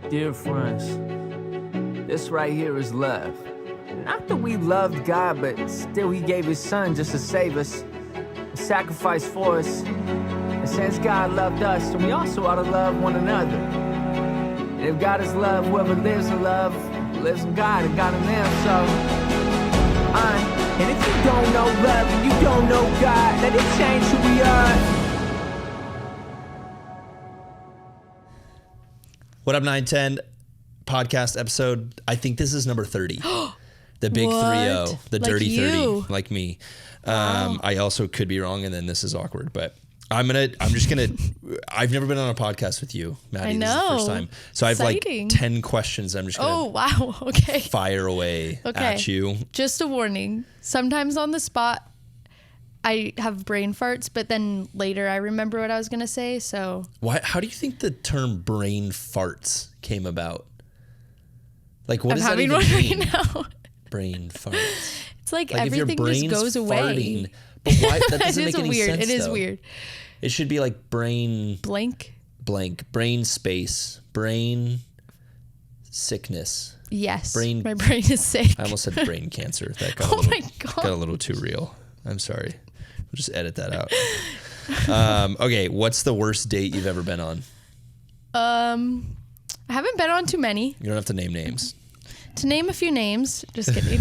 Dear friends, this right here is love. Not that we loved God, but still he gave his son just to save us, and sacrifice for us. And since God loved us, then we also ought to love one another. And if God is love, whoever lives in love lives in God and God in them. So, and if you don't know love and you don't know God, let it change who we are. What up, NineTen podcast episode? I think this is number 30. The big 30, the like dirty you. 30, like me. Wow. I also could be wrong, and then this is awkward, but I've never been on a podcast with you, Maddie. I know. This is the first time. So Exciting. I have like 10 questions. I'm just Oh, going to wow. Okay. fire away Okay. at you. Just a warning. Sometimes on the spot, I have brain farts, but then later I remember what I was going to say. So How do you think the term brain farts came about? Like, what I'm does that having even one mean? right now. Brain farts. It's like Like if your everything just brain's goes away. farting, but why? That doesn't make any weird. sense. It is though. weird. It should be like brain Blank. blank, brain space, brain sickness. Yes. Brain- My brain is sick. I almost said brain cancer. That got, Oh my God. got a little too real. I'm sorry. We'll just edit that out. Okay, what's the worst date you've ever been on? I haven't been on too many. You don't have to name names. To name a few names, just kidding.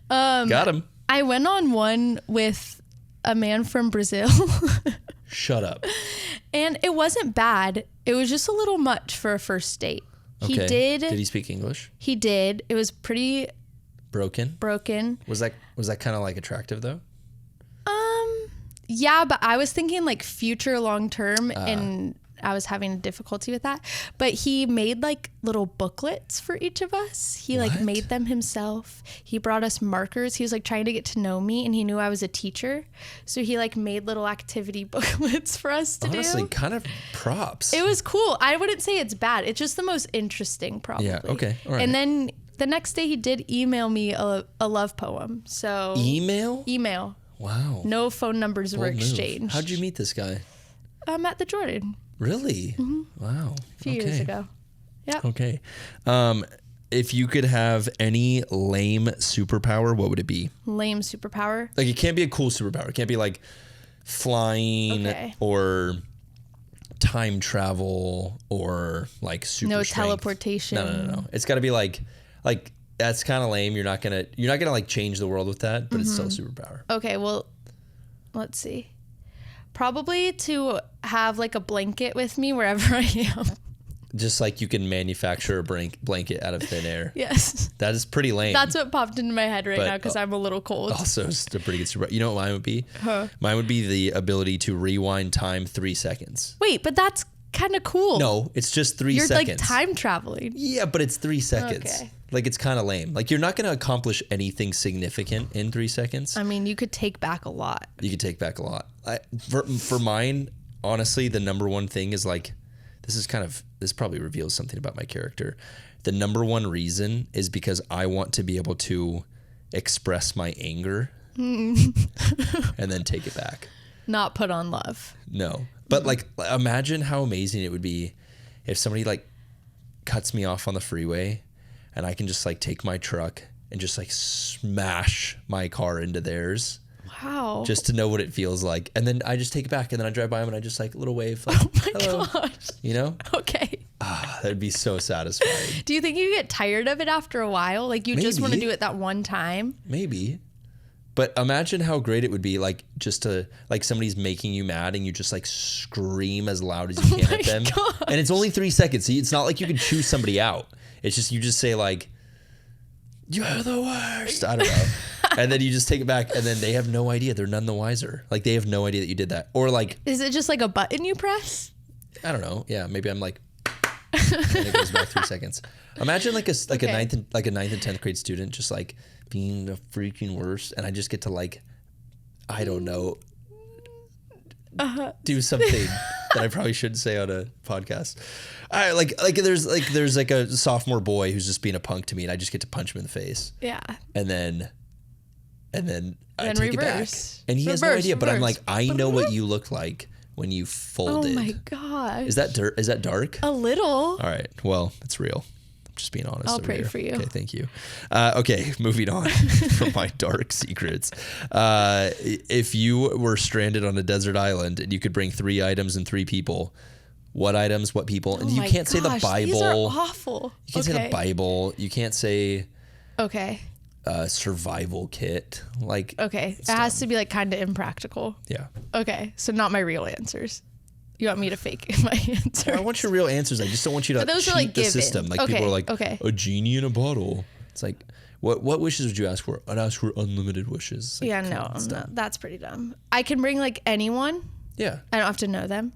Got him. I went on one with a man from Brazil. Shut up. And it wasn't bad. It was just a little much for a first date. Okay. Did he speak English? He did. It was pretty Broken. Was that kind of like attractive though? Yeah, but I was thinking like future long term and I was having difficulty with that. But he made like little booklets for each of us. He like What? made them himself. He brought us markers. He was like trying to get to know me and he knew I was a teacher. So he like made little activity booklets for us to Honestly, do. kind of props. It was cool. I wouldn't say it's bad. It's just the most interesting probably. Yeah, okay, all right. And then the next day he did email me a love poem. So Email? Wow. no phone numbers were Bold move. exchanged. How'd you meet this guy? At the Jordan Really? Wow. a few years ago. Yeah. Okay. If you could have any lame superpower, what would it be? Lame superpower. Like, it can't be a cool superpower. It can't be like flying Okay. or time travel or like super No strength. teleportation. No. It's got to be like that's kind of lame. You're not gonna like change the world with that, but it's still a superpower. Okay, well, let's see. Probably to have like a blanket with me wherever I am. Just like you can manufacture a blanket out of thin air. Yes. That is pretty lame. That's what popped into my head right But, now because I'm a little cold. Also, it's a pretty good superpower. You know what mine would be? Mine would be the ability to rewind time 3 seconds. Wait, but that's kind of cool. No, it's just 3 You're seconds. like time traveling. Yeah, but it's 3 seconds. Okay. Like, it's kind of lame. Like, you're not going to accomplish anything significant in 3 seconds. I mean, you could take back a lot. You could take back a lot. For mine, honestly, the number one thing is like, this probably reveals something about my character. The number one reason is because I want to be able to express my anger and then take it back. Not put on love. No. But like, imagine how amazing it would be if somebody like cuts me off on the freeway and I can just like take my truck and just like smash my car into theirs. Wow. Just to know what it feels like. And then I just take it back and then I drive by them and I just like little wave. Like, Oh my hello. gosh. You know? Okay. That'd be so satisfying. Do you think you get tired of it after a while? Like you just want to Maybe. do it that one time? Maybe. But imagine how great it would be like just to like somebody's making you mad and you just like scream as loud as you can at them. gosh. And it's only 3 seconds. See, it's not like you can choose somebody out. It's just you just say like, "You're the worst." I don't know. And then you just take it back and then they have no idea. They're none the wiser. Like they have no idea that you did that. Or like, Is it just like a button you press? I don't know. Yeah, maybe I'm like, and it goes back 3 seconds. Imagine like a Okay. ninth and 10th grade student just like being the freaking worst, and I just get to like, I don't know, do something that I probably shouldn't say on a podcast. I like there's like a sophomore boy who's just being a punk to me, and I just get to punch him in the face, Yeah. and then I Then take reverse. it back, and he has no Reverse, idea. But I'm reverse. like, I know what you look like when you Oh folded. my gosh. Is that dark? A little. All right. Well, it's real. I'm just being honest. I'll over pray here. for you. Okay, thank you. Okay, moving on from my dark secrets. If you were stranded on a desert island and you could bring 3 items and 3 people, what items, what people? And Oh you my can't say the gosh, Bible. These are awful. You can't say the Bible. You can't say Okay. survival kit. Like, Okay. It has to be like kind of impractical. yeah. Okay. So not my real answers. You want me to fake my answer? I want your real answers. I just don't want you to But those cheat are, like, the given. system. Like Okay, people are like, okay. a genie in a bottle. It's like, what wishes would you ask for? I'd ask for unlimited wishes. It's like, Yeah, come no, on, it's dumb. that's pretty dumb. I can bring like anyone. Yeah. I don't have to know them.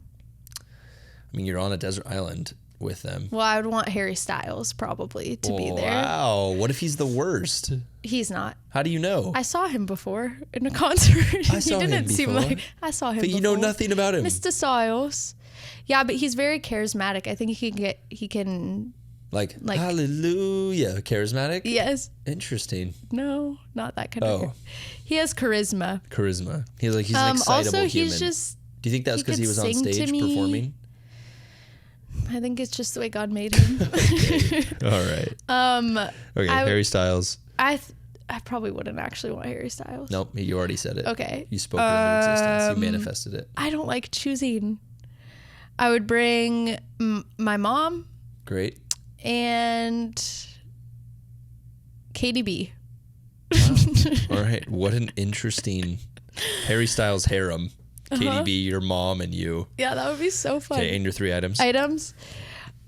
I mean, you're on a desert island with them. Well, I would want Harry Styles probably to be there. Wow. What if he's the worst? He's not. How do you know? I saw him before in a concert. I saw he him didn't seem before. like I saw him. But you know before. nothing about him. Mr. Styles. Yeah, but he's very charismatic. I think he can. Like, Like- hallelujah. Charismatic? Yes. Interesting. No, not that kind Oh. of. He has charisma. Charisma. He's an excitable Also, human. he's just. Do you think that's he because he could was on sing to stage me. performing? I think it's just the way God made him. All right. Okay, I- Harry Styles. I probably wouldn't actually want Harry Styles. Nope, you already said it. Okay. You spoke it into existence. You manifested it. I don't like choosing. I would bring my mom Great. and KDB. All right. What an interesting Harry Styles harem. KDB, your mom, and you. Yeah, that would be so fun. Okay, and your 3 items. Items.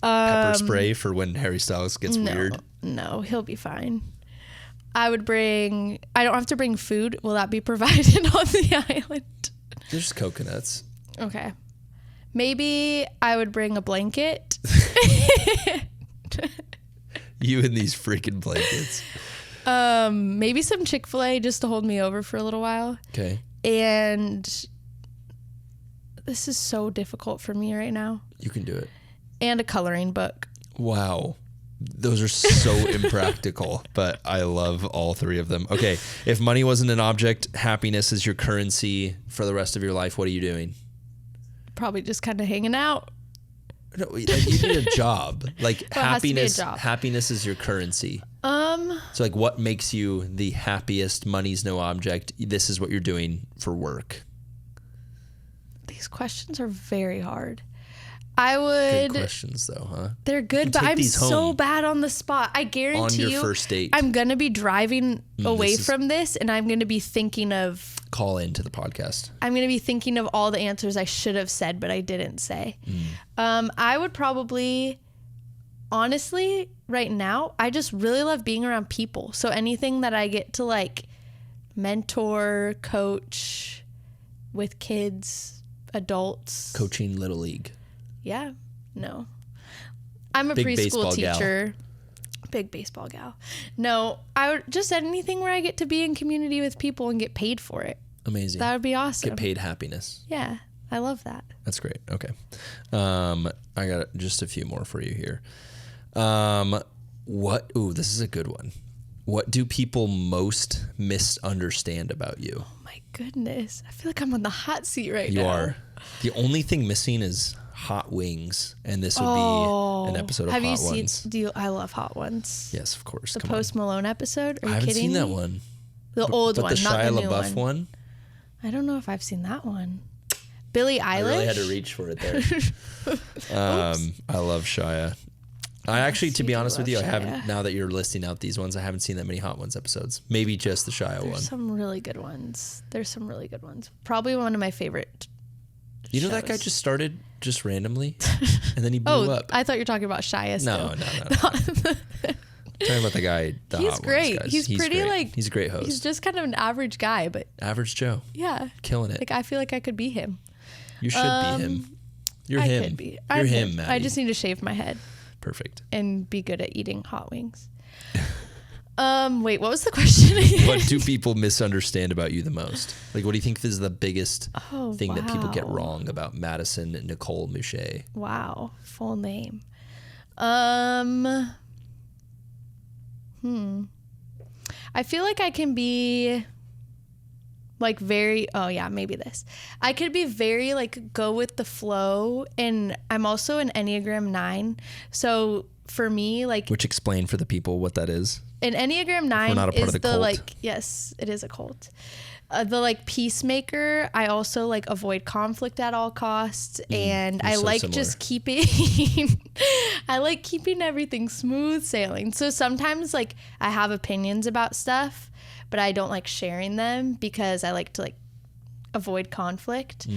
Pepper spray for when Harry Styles gets weird. No, he'll be fine. I would bring. I don't have to bring food. Will that be provided on the island? There's coconuts. Okay. Maybe I would bring a blanket. You and these freaking blankets. Maybe some Chick-fil-A just to hold me over for a little while. Okay. And this is so difficult for me right now. You can do it. And a coloring book. Wow. Those are so impractical, but I love all 3 of them. Okay. If money wasn't an object, happiness is your currency for the rest of your life, what are you doing? Probably just kind of hanging out. No, like you need a job. Like Well, it has to be a happiness. job. Happiness is your currency. So like, what makes you the happiest? Money's no object. This is what you're doing for work. These questions are very hard. I would. Good questions, though, huh? They're good, can but take I'm these so home. bad on the spot. I guarantee On you, your first date. I'm gonna be driving away this is- from this, and I'm gonna be thinking of. Call into the podcast. I'm gonna be thinking of all the answers I should have said, but I didn't say. I would probably, honestly, right now, I just really love being around people. So anything that I get to like mentor, coach with kids, adults. Coaching Little League. Yeah, no. I'm a Big preschool baseball gal. teacher. Big baseball gal. No, I would just anything where I get to be in community with people and get paid for it. Amazing. That would be awesome. Get paid happiness. Yeah, I love that. That's great. Okay. I got just a few more for you here. This is a good one. What do people most misunderstand about you? Oh my goodness. I feel like I'm on the hot seat right You now. are. The only thing missing is hot wings, and this would be an episode of Have Hot you seen? Ones. I love Hot Ones. Yes, of course. The Come on. Post Malone episode. Are I you haven't kidding seen that me? one. The old But one, the not Shia the new LaBeouf one. I don't know if I've seen that one. Billie Eilish. I really had to reach for it there. I love Shia. I actually, to you be do honest with you, love I haven't. Shia. Now that you're listing out these ones, I haven't seen that many Hot Ones episodes. Maybe just the Shia one. There's some really good ones. Probably one of my favorite. You know that guy shows. just started just randomly, and then he blew up. I thought you were talking about Shia still. No. Talking about the guy. The He's Hot Ones great. guys. He's pretty, great. like- He's a great host. He's just kind of an average guy, but Average Joe, yeah. killing it. Like I feel like I could be him. You should be him. You're I him. could be. You're I him, could. Maddie. I just need to shave my head Perfect. and be good at eating hot wings. Wait, what was the question again? What do people misunderstand about you the most? Like, what do you think is the biggest Oh, thing that people get wow. wrong about Madison and Nicole Muche? Wow, full name. I feel like I can be Like maybe this. I could be very like go with the flow, and I'm also an Enneagram 9. So for me, like, Which explain for the people what that is. an Enneagram 9 we're not a part is of the the cult. like, yes, it is a cult. The like peacemaker. I also like avoid conflict at all costs, and you're I so like similar. just keeping I like keeping everything smooth sailing. So sometimes like I have opinions about stuff, but I don't like sharing them because I like to like avoid conflict.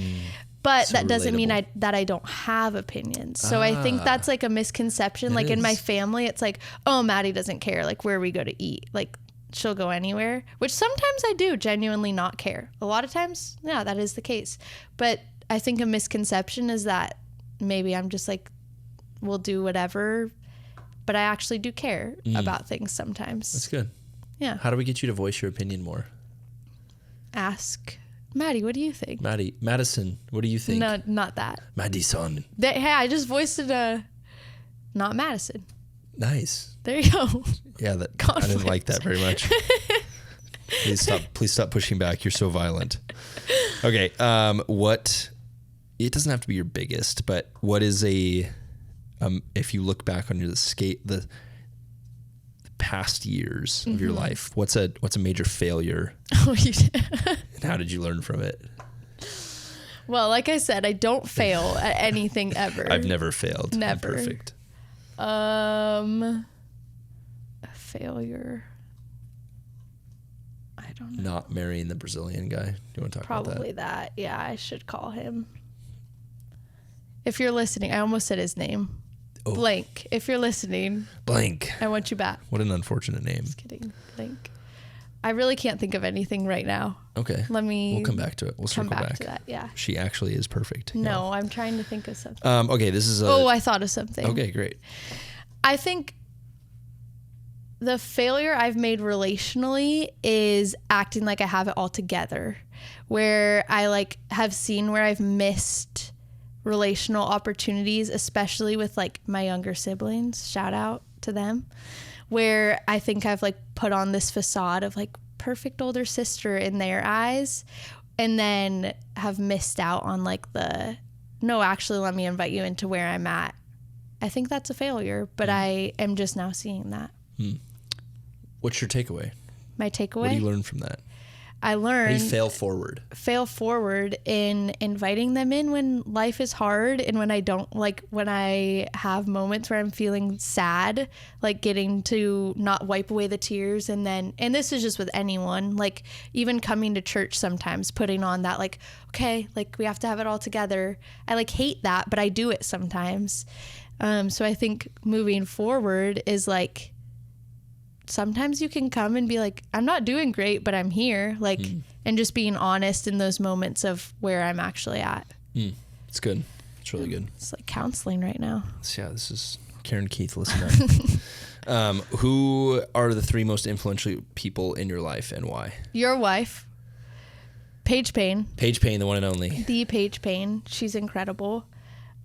But So that doesn't mean relatable. that I don't have opinions. So I think that's like a misconception. That Like in my is. family, it's like, oh, Maddie doesn't care like where we go to eat. Like she'll go anywhere, which sometimes I do genuinely not care. A lot of times, yeah, that is the case. But I think a misconception is that maybe I'm just like, we'll do whatever, but I actually do care about things sometimes. That's good. Yeah. How do we get you to voice your opinion more? Ask Maddie, what do you think? Madison, what do you think? No, not that. Madison. Hey, I just voiced it. Not Madison. Nice. There you go. Yeah, that I didn't Conflict. like that very much. Please stop pushing back. You're so violent. Okay. What? It doesn't have to be your biggest, but what is a if you look back on the past years of your life, what's a major failure, Oh, you did. and how did you learn from it? Well, like I said, I don't fail at anything ever. I've never failed. I'm Never. perfect. A failure. I don't know. Not marrying the Brazilian guy. Do you want to talk about Probably that? Yeah, I should call him. If you're listening, I almost said his name. Oh. Blank. If you're listening, Blank. I want you back. What an unfortunate name. Just kidding. Blank. I really can't think of anything right now. Okay. Let me. We'll come back to it. We'll come circle back to that. Yeah. She actually is perfect. No, I'm trying to think of something. Okay, this is I thought of something. okay, great. I think the failure I've made relationally is acting like I have it all together, where I like have seen where I've missed relational opportunities, especially with like my younger siblings. Shout out to them, where I think I've like put on this facade of like perfect older sister in their eyes, and then have missed out on like no, actually let me invite you into where I'm at. I think that's a failure, but I am just now seeing that. What's your takeaway? My takeaway? What do you learn from that? I How do learned you fail forward? fail forward in inviting them in when life is hard, and when I don't, like when I have moments where I'm feeling sad, like getting to not wipe away the tears, and this is just with anyone, like even coming to church sometimes, putting on that like, okay, like we have to have it all together. I like hate that, but I do it sometimes. So I think moving forward is like, sometimes you can come and be like, I'm not doing great, but I'm here. Like, and just being honest in those moments of where I'm actually at. It's good. It's really good. It's like counseling right now. So yeah, this is Karen Keith. Listen up. Who are the 3 most influential people in your life and why? Your wife, Paige Payne, Paige Payne, the one and only. the Paige Payne. She's incredible.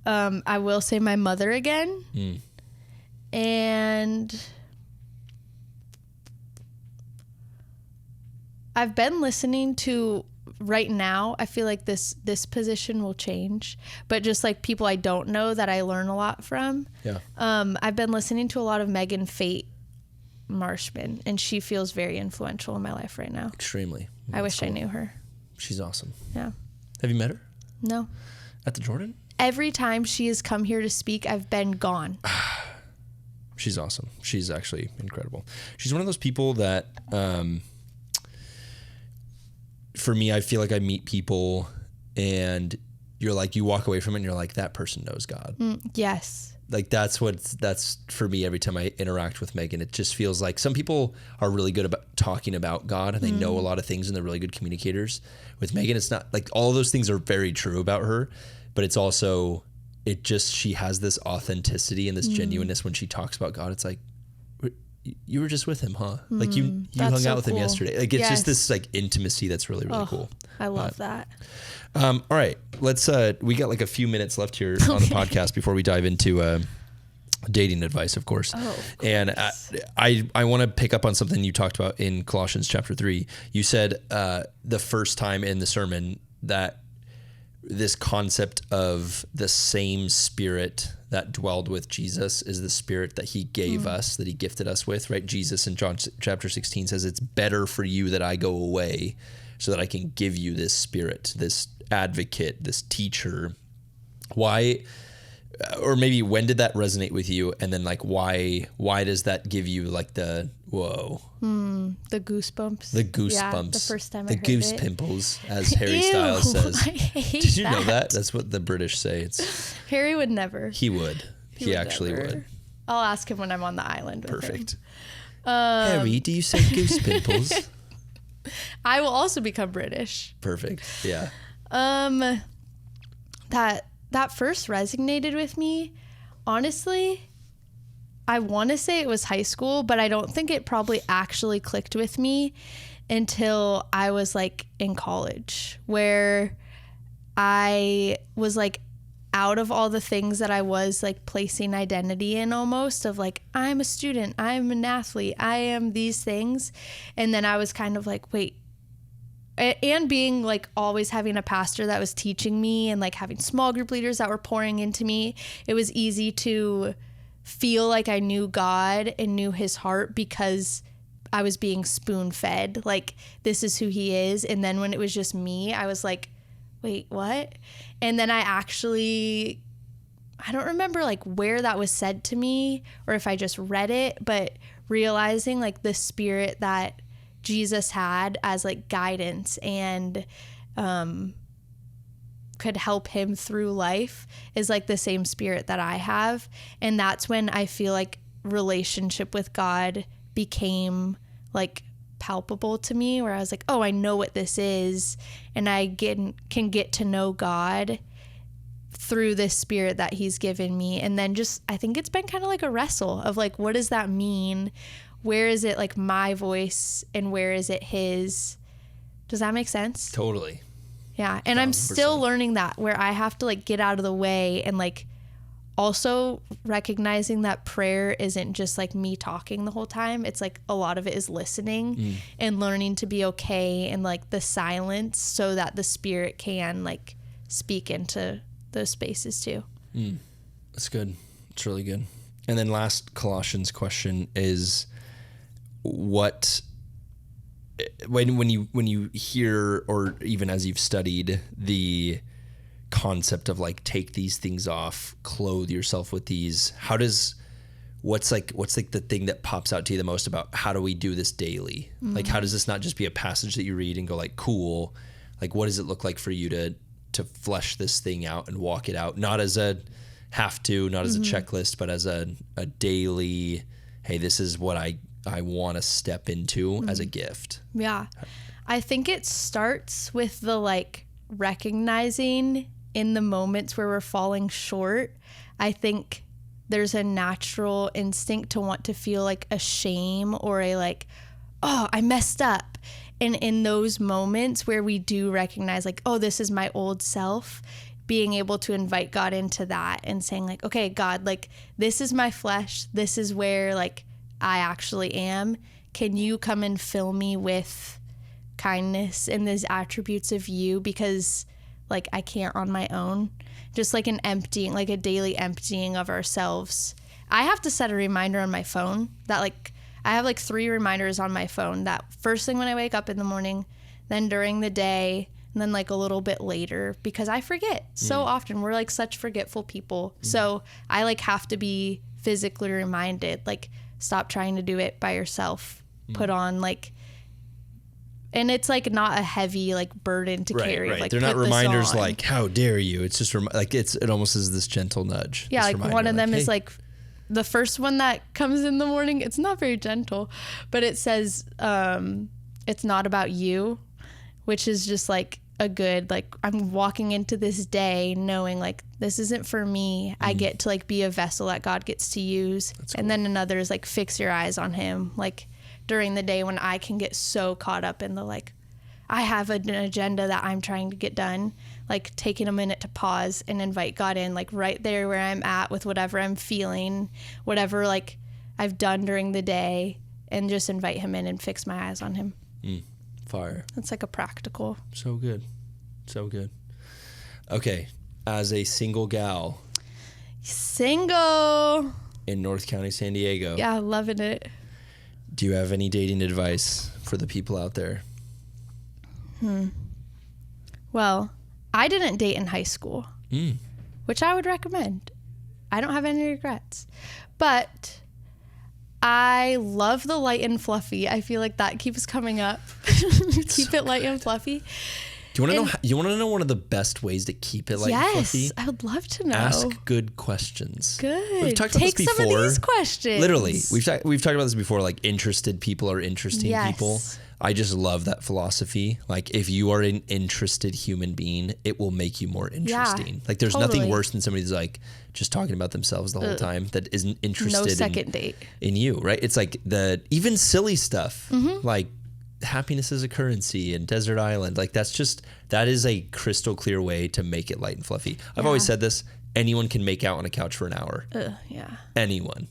I will say my mother again. And I've been listening to right now. I feel like this position will change, but just like people I don't know that I learn a lot from. Yeah. I've been listening to a lot of Megan Fate Marshman, and she feels very influential in my life right now. Extremely. I wish I knew her. She's awesome. Yeah. Have you met her? No. At the Jordan? Every time she has come here to speak, I've been gone. She's awesome. She's actually incredible. She's one of those people that, for me, I feel like I meet people and you're like, you walk away from it and you're like, that person knows God. Yes. Like that's for me every time I interact with Megan. It just feels like some people are really good about talking about God and they know a lot of things and they're really good communicators. With Megan, it's not like all of those things are very true about her, but it's also, she has this authenticity and this genuineness when she talks about God. It's like, you were just with him, huh? Like you That's hung so out with him cool. yesterday. Like it's Yes. just this like intimacy that's really, really cool. I love that. All right, let's. We got like a few minutes left here on the podcast before we dive into Dating advice, of course. Oh, of and I want to pick up on something you talked about in Colossians chapter 3. You said the first time in the sermon that this concept of the same spirit that dwelled with Jesus is the spirit that he gave us, that he gifted us with, right? Jesus in John chapter 16 says, it's better for you that I go away so that I can give you this spirit, this advocate, this teacher. Why, or maybe when did that resonate with you? And then like, why does that give you like the, whoa. The goosebumps. The goosebumps. Yeah, the first time I heard goose it. pimples, as Harry Ew, Styles says. I hate Did you know that? That's what the British say. It's Harry would never. He would. He actually never. would. I'll ask him when I'm on the island with him. Perfect. Harry, do you say goose pimples? I will also become British. Perfect. Yeah. That first resonated with me. Honestly, I want to say it was high school, but I don't think it probably actually clicked with me until I was like in college, where I was like out of all the things that I was like placing identity in, almost of like, I'm a student, I'm an athlete, I am these things. And then I was kind of like, wait, and being like always having a pastor that was teaching me and like having small group leaders that were pouring into me, it was easy to feel like I knew God and knew his heart because I was being spoon fed. Like, this is who he is. And then when it was just me, I was like, wait, what? And then I don't remember like where that was said to me or if I just read it, but realizing like the spirit that Jesus had as like guidance and could help him through life is like the same spirit that I have. And that's when I feel like relationship with God became like palpable to me, where I was like, oh, I know what this is, and I can get to know God through this spirit that he's given me. And then just, I think it's been kind of like a wrestle of like, what does that mean? Where is it like my voice and where is it his? Does that make sense? Totally. Yeah. And 100%. I'm still learning that, where I have to like get out of the way and like also recognizing that prayer isn't just like me talking the whole time. It's like a lot of it is listening and learning to be okay in like the silence so that the spirit can like speak into those spaces too. That's good. It's really good. And then last Colossians question is, what when you hear, or even as you've studied the concept of like, take these things off, clothe yourself with these, what's the thing that pops out to you the most about how do we do this daily? Like, how does this not just be a passage that you read and go like, cool, like what does it look like for you to flesh this thing out and walk it out, not as a have to, not as a checklist, but as a daily, hey, this is what I want to step into as a gift. Yeah. I think it starts with the like recognizing in the moments where we're falling short. I think there's a natural instinct to want to feel like a shame or a like, oh, I messed up. And in those moments where we do recognize like, oh, this is my old self, being able to invite God into that and saying like, okay, God, like this is my flesh. This is where like I actually am. Can you come and fill me with kindness and these attributes of you? Because like I can't on my own. Just like an emptying, like a daily emptying of ourselves. I have to set a reminder on my phone that like, I have like 3 reminders on my phone, that first thing when I wake up in the morning, then during the day, and then like a little bit later, because I forget so often. We're like such forgetful people. So I like have to be physically reminded, like stop trying to do it by yourself, put on like, and it's like not a heavy like burden to carry. Right. Like, they're not reminders like, how dare you? It's just like, it almost is this gentle nudge. Yeah. Like one of them like, is hey. like, the first one that comes in the morning, it's not very gentle, but it says, it's not about you, which is just like a good, like I'm walking into this day knowing like, this isn't for me. I get to like be a vessel that God gets to use. That's cool. And then another is like, fix your eyes on him. Like during the day when I can get so caught up in the, like, I have an agenda that I'm trying to get done, like taking a minute to pause and invite God in, like right there where I'm at with whatever I'm feeling, whatever like I've done during the day, and just invite him in and fix my eyes on him. Fire. That's like a practical. So good. So good. Okay. As a single gal Single. in North County, San Diego, Yeah, loving it. do you have any dating advice for the people out there? Well, I didn't date in high school, which I would recommend. I don't have any regrets. But I love the light and fluffy. I feel like that keeps coming up. Keep it light and fluffy. Do you want to know? You want to know one of the best ways to keep it light and fluffy? Yes, I would love to know. Ask good questions. Good. We've talked about Take this some before. of these questions. Literally, we've talked about this before. Like, interested people are interesting people. I just love that philosophy. Like, if you are an interested human being, it will make you more interesting. Yeah, like, there's totally. nothing worse than somebody who's like just talking about themselves the whole time that isn't interested No second date. in you, right? It's like even silly stuff, like happiness is a currency and desert island. Like, that is a crystal clear way to make it light and fluffy. I've always said this: anyone can make out on a couch for an hour. Yeah. Anyone.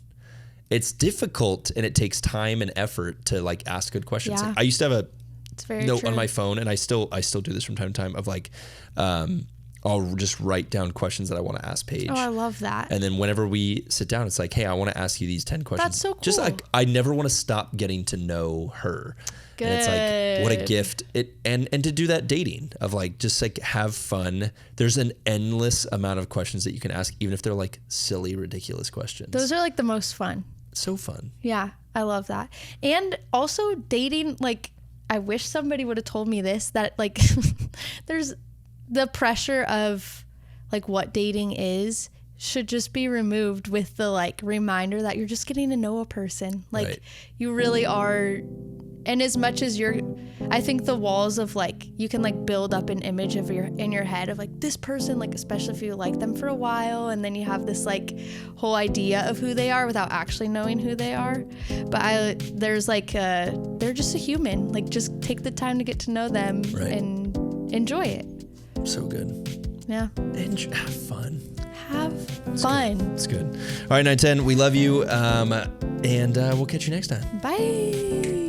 It's difficult and it takes time and effort to like ask good questions. Yeah. Like, I used to have It's very note true. on my phone, and I still do this from time to time, of like I'll just write down questions that I want to ask Paige. Oh, I love that. And then whenever we sit down, it's like, hey, I want to ask you these 10 questions. That's so cool. Just like, I never want to stop getting to know her. Good. And it's like, what a gift. And to do that dating of like, just like have fun. There's an endless amount of questions that you can ask, even if they're like silly, ridiculous questions. Those are like the most fun. So fun. Yeah, I love that. And also dating, like, I wish somebody would have told me this, that like there's the pressure of like what dating is should just be removed with the like reminder that you're just getting to know a person. Like Right. you really are. And as much as I think the walls of like, you can like build up an image of in your head of like this person, like, especially if you like them for a while, and then you have this like whole idea of who they are without actually knowing who they are. But there's like, they're just a human. Like, just take the time to get to know them and enjoy it. So good. Yeah. And have fun. Have fun. It's good. All right, NineTen, we love you. And we'll catch you next time. Bye.